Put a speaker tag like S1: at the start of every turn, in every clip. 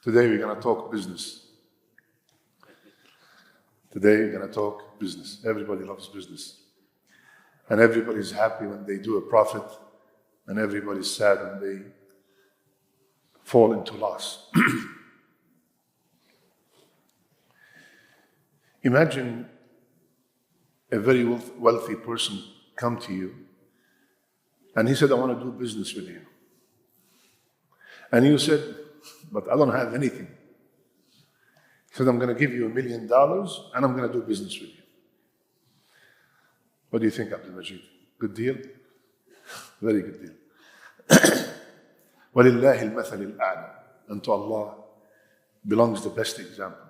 S1: Today we're going to talk business. Today we're going to talk business. Everybody loves business. And everybody's happy when they do a profit, and everybody's sad when they fall into loss. Imagine a very wealthy person come to you and he said, I want to do business with you. And you said, but I don't have anything. He said, I'm going to give you $1 million and I'm going to do business with you. What do you think, Abdul Majid? Good deal? Very good deal. وَلِلَّهِ الْمَثَلِ الْأَعْلَى. And to Allah belongs the best example.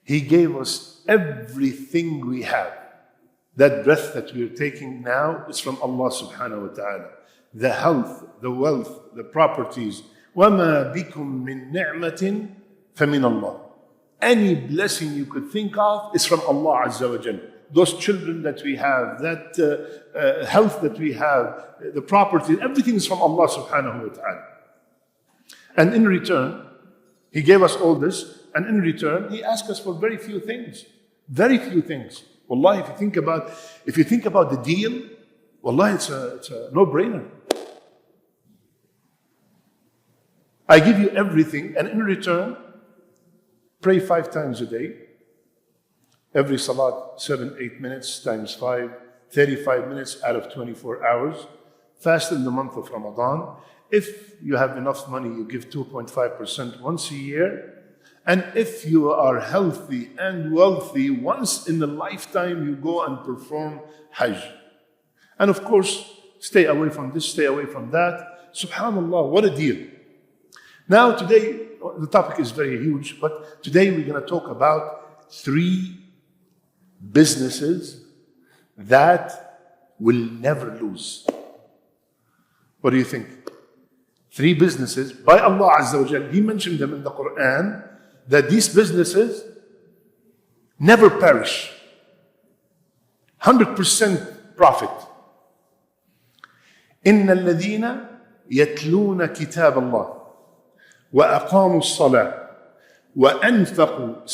S1: He gave us everything we have. That breath that we are taking now is from Allah subhanahu wa ta'ala. The health, the wealth, the properties. وَمَا بِكُم مِّن نِعْمَةٍ فَمِنَ اللَّهِ. Any blessing you could think of is from Allah Azza wa Jal. Those children that we have, that health that we have, the property, everything is from Allah subhanahu wa ta'ala. And in return, He gave us all this, and in return, He asked us for very few things. Very few things. Wallahi, if you think about the deal, wallahi, it's a no-brainer. I give you everything, and in return, pray 5 times a day. Every salat, 7-8 minutes times 5, 35 minutes out of 24 hours. Fast in the month of Ramadan. If you have enough money, you give 2.5% once a year. And if you are healthy and wealthy, once in a lifetime you go and perform Hajj. And of course, stay away from this, stay away from that. Subhanallah, what a deal. Now today, the topic is very huge, but today we're going to talk about 3 businesses that will never lose. What do you think? 3 businesses by Allah Azza wa Jal. He mentioned them in the Qur'an, that these businesses never perish. 100% profit. إِنَّ الَّذِينَ يَتْلُونَ كِتَابَ اللَّهِ وَأَقَامُوا الصَّلَاةَ وَأَنفَقُوا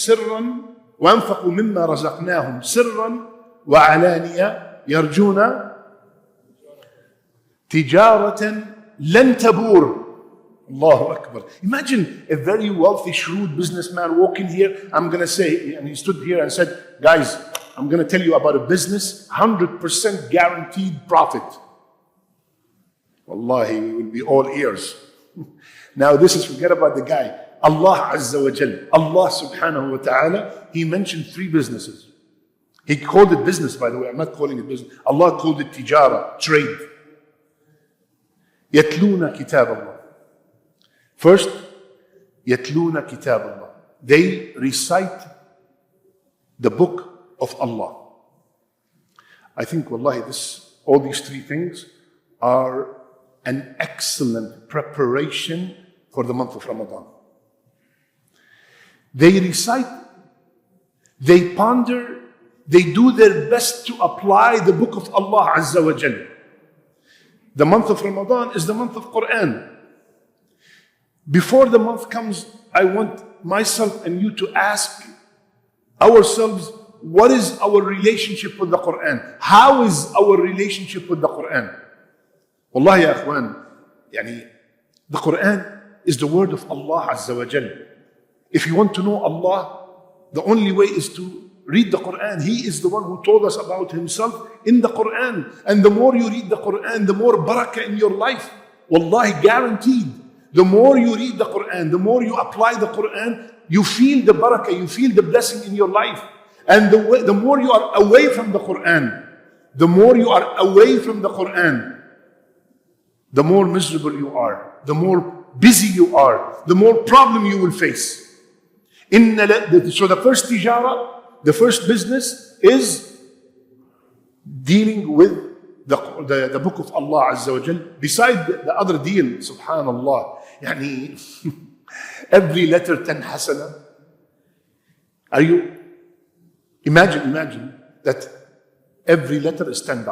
S1: مِمَّا رَزَقْنَاهُمْ سِرًّا وَعَلَانِيَةً يَرْجُونَ تِجَارَةً لَن تَبُورَ. Allahu Akbar. Imagine a very wealthy, shrewd businessman walking here. I'm going to say, and he stood here and said, guys, I'm going to tell you about a business, 100% guaranteed profit. Wallahi, we will be all ears. Now this is, forget about the guy. Allah Azza wa Jal, Allah subhanahu wa ta'ala, He mentioned 3 businesses. He called it business, by the way. I'm not calling it business. Allah called it tijara, trade. يَتْلُونَ كِتَابَ اللَّهِ. First, يَتْلُونَ كِتَابَ اللَّهِ. They recite the book of Allah. I think, wallahi, all these 3 things are an excellent preparation for the month of Ramadan. They recite, they ponder, they do their best to apply the book of Allah Azza wa Jal. The month of Ramadan is the month of Qur'an. Before the month comes, I want myself and you to ask ourselves, what is our relationship with the Qur'an? How is our relationship with the Qur'an? Wallahi ya akhwan, the Qur'an is the word of Allah Azza wa Jal. If you want to know Allah, the only way is to read the Qur'an. He is the one who told us about Himself in the Qur'an. And the more you read the Qur'an, the more barakah in your life. Wallahi, guaranteed. The more you read the Qur'an, the more you apply the Qur'an, you feel the barakah, you feel the blessing in your life. And the more you are away from the Qur'an, the more you are away from the Qur'an, the more miserable you are, the more busy you are, the more problem you will face. So the first tijara, the first business is dealing with the book of Allah Azza wa Jal. Beside the other deal, subhanallah, every letter 10 hasana. Imagine that every letter is $10.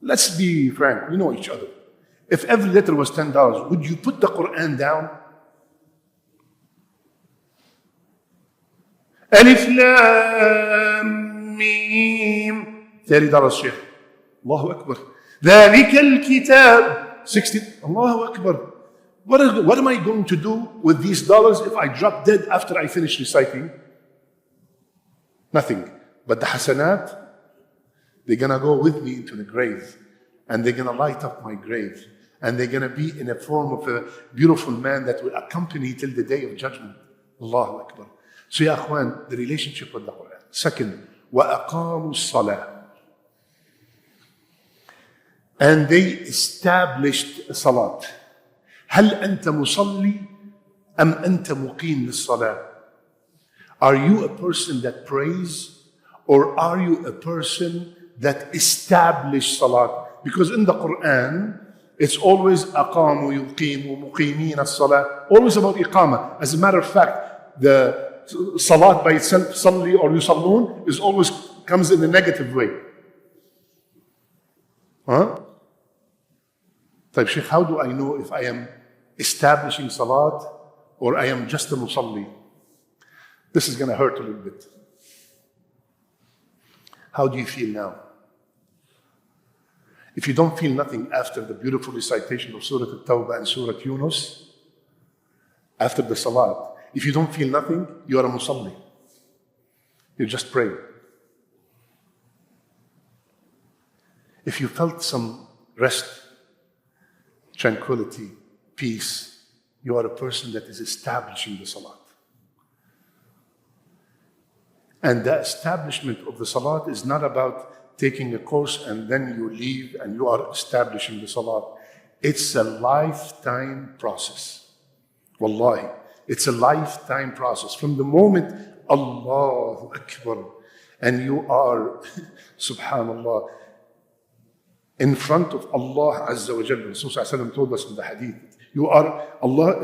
S1: Let's be frank, we know each other. If every letter was $10, would you put the Qur'an down? Alif Lam Mim, $30, Sheikh. Allahu Akbar. ذَلِكَ الْكِتَابِ, 60. Allahu Akbar. What am I going to do with these dollars if I drop dead after I finish reciting? Nothing. But the hasanat, they're going to go with me into the grave. And they're going to light up my grave. And they're going to be in a form of a beautiful man that will accompany till the day of judgment. Allahu Akbar. So ya akhwan, the relationship with the Quran. Second, وَأَقَامُوا الصَّلَاةِ. And they established salat. هل أنت مصلي أم أنت مقيم للصلاة? Are you a person that prays or are you a person that established salat? Because in the Quran, it's always أقاموا يقيموا مقيمين الصلاة. Always about iqamah. As a matter of fact, the salat by itself, صلي or يصلون, is always comes in a negative way. Huh? طيب Sheikh, how do I know if I am establishing salat or I am just a musalli? This is going to hurt a little bit. How do you feel now? If you don't feel nothing after the beautiful recitation of Surah At-Tawbah and Surah Yunus, after the salat, if you don't feel nothing, you are a musalli. You just pray. If you felt some rest, tranquility, peace, you are a person that is establishing the salat. And the establishment of the salat is not about taking a course and then you leave and you are establishing the salat. It's a lifetime process. Wallahi, it's a lifetime process. From the moment Allahu Akbar and you are, subhanallah, in front of Allah Azza wa Jalla. Rasul told us in the hadith, Allah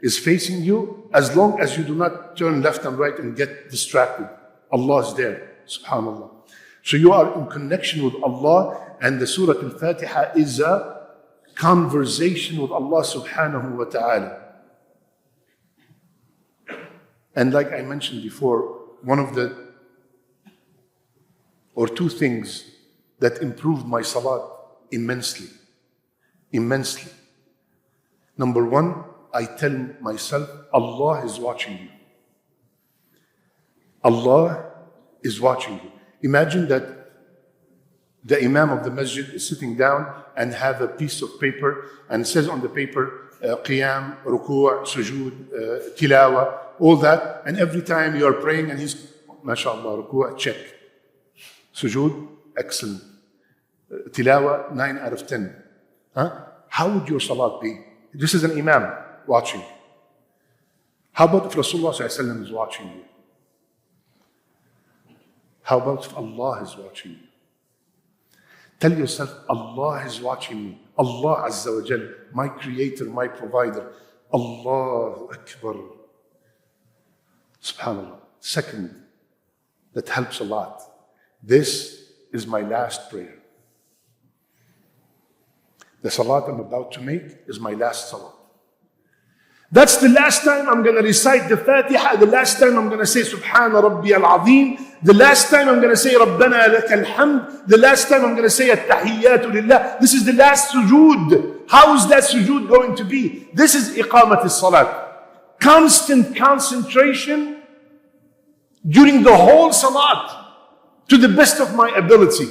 S1: is facing you as long as you do not turn left and right and get distracted. Allah is there, subhanallah. So you are in connection with Allah, and the Surah Al-Fatiha is a conversation with Allah subhanahu wa ta'ala. And like I mentioned before, one of the, or two things that improved my salat immensely. Number one, I tell myself, Allah is watching you. Allah is watching you. Imagine that the Imam of the masjid is sitting down and have a piece of paper and it says on the paper, qiyam, ruku', sujood, tilawa, all that. And every time you are praying and he's, mashallah, ruku', check. Sujood, excellent. Tilawa, 9 out of 10. Huh? How would your salat be? This is an Imam watching. How about if Rasulullah is watching you? How about if Allah is watching you? Tell yourself, Allah is watching me. Allah Azza wa Jal, my creator, my provider. Allahu Akbar. Subhanallah. Second, that helps a lot. This is my last prayer. The salat I'm about to make is my last salat. That's the last time I'm going to recite the Fatiha. The last time I'm going to say Subhana Rabbi al-Azim. The last time I'm going to say Rabbana laka al-hamd. The last time I'm going to say At-Tahiyyatu lillah. This is the last sujood. How is that sujood going to be? This is iqamat as-salat. Constant concentration during the whole salat to the best of my ability.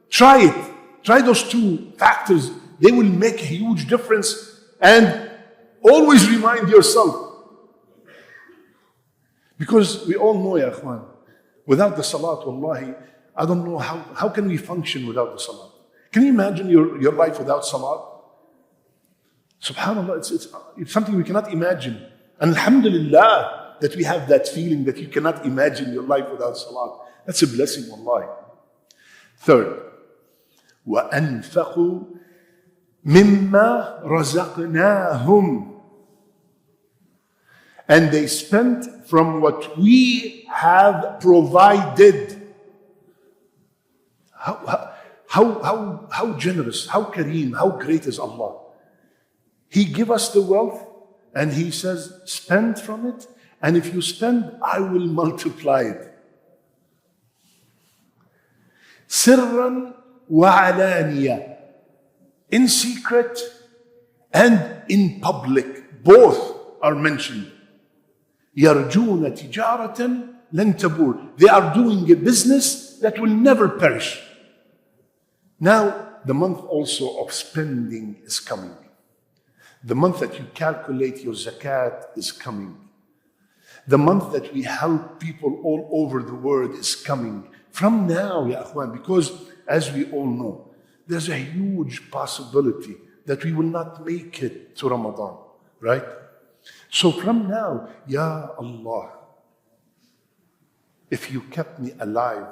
S1: Try it. Try those two factors. They will make a huge difference. And always remind yourself. Because we all know, ya akhwan, without the salat, wallahi, I don't know how can we function without the salat. Can you imagine your life without salat? Subhanallah, it's something we cannot imagine. And alhamdulillah that we have that feeling that you cannot imagine your life without salat. That's a blessing, wallahi. Third, وَأَنْفَقُوا مِمَّا رَزَقْنَاهُمْ. And they spent from what we have provided. How generous, how kareem, how great is Allah. He give us the wealth and He says, spend from it, and if you spend, I will multiply it. Sirran wa alaniya, in secret and in public, both are mentioned. يَرْجُونَ تِجَارَةً لَن تَبُورَ. They are doing a business that will never perish. Now, the month also of spending is coming. The month that you calculate your zakat is coming. The month that we help people all over the world is coming. From now, ya akhwan, because as we all know, there's a huge possibility that we will not make it to Ramadan, right? So from now, Ya Allah, if you kept me alive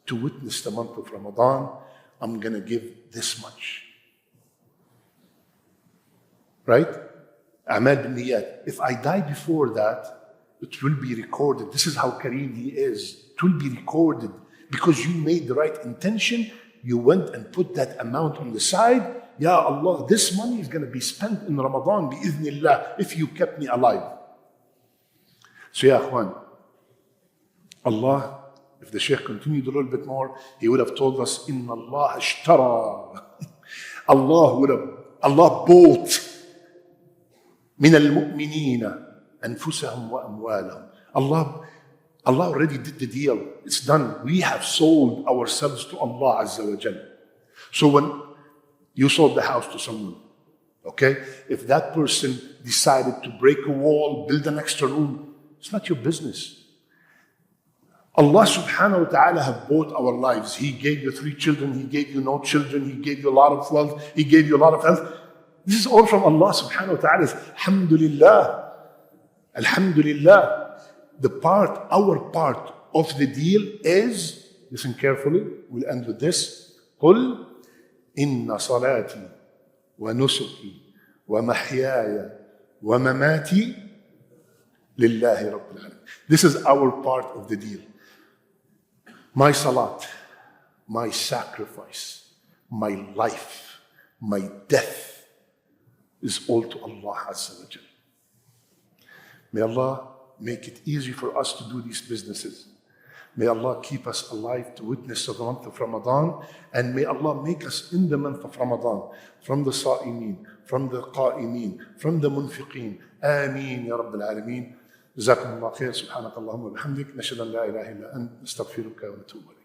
S1: to witness the month of Ramadan, I'm going to give this much. Right? Amal bin niyat. If I die before that, it will be recorded. This is how Kareem He is. It will be recorded because you made the right intention. You went and put that amount on the side. Ya Allah, this money is going to be spent in Ramadan bi'idhnillah if you kept me alive. So ya akhwan, Allah, if the Shaykh continued a little bit more, he would have told us, Inna Allah ashtara. Allah bought min al-mu'minina anfusahum wa amwalahum. Allah already did the deal. It's done. We have sold ourselves to Allah Azza wa Jal. So when you sold the house to someone, okay? If that person decided to break a wall, build an extra room, it's not your business. Allah subhanahu wa ta'ala have bought our lives. He gave you 3 children, He gave you no children, He gave you a lot of wealth, He gave you a lot of health. This is all from Allah subhanahu wa ta'ala. Alhamdulillah. Alhamdulillah. Our part of the deal is, listen carefully, we'll end with this. قُلْ إِنَّ صَلَاتِي وَنُسُكِي وَمَحْيَايَ وَمَمَاتِي لِلَّهِ رَبِّ الْعَالَمِينَ. This is our part of the deal. My salat, my sacrifice, my life, my death is all to Allah Azza wa Jal. May Allah make it easy for us to do these businesses. May Allah keep us alive to witness the month of Ramadan, and may Allah make us in the month of Ramadan from the Sa'imeen, from the Qa'imeen, from the Munfiqeen. Ameen Ya Rabbil Alameen. جزاكم الله خير. سبحانك اللهم وبحمدك نشهد ان لا اله الا انت نستغفرك ونتوب اليك.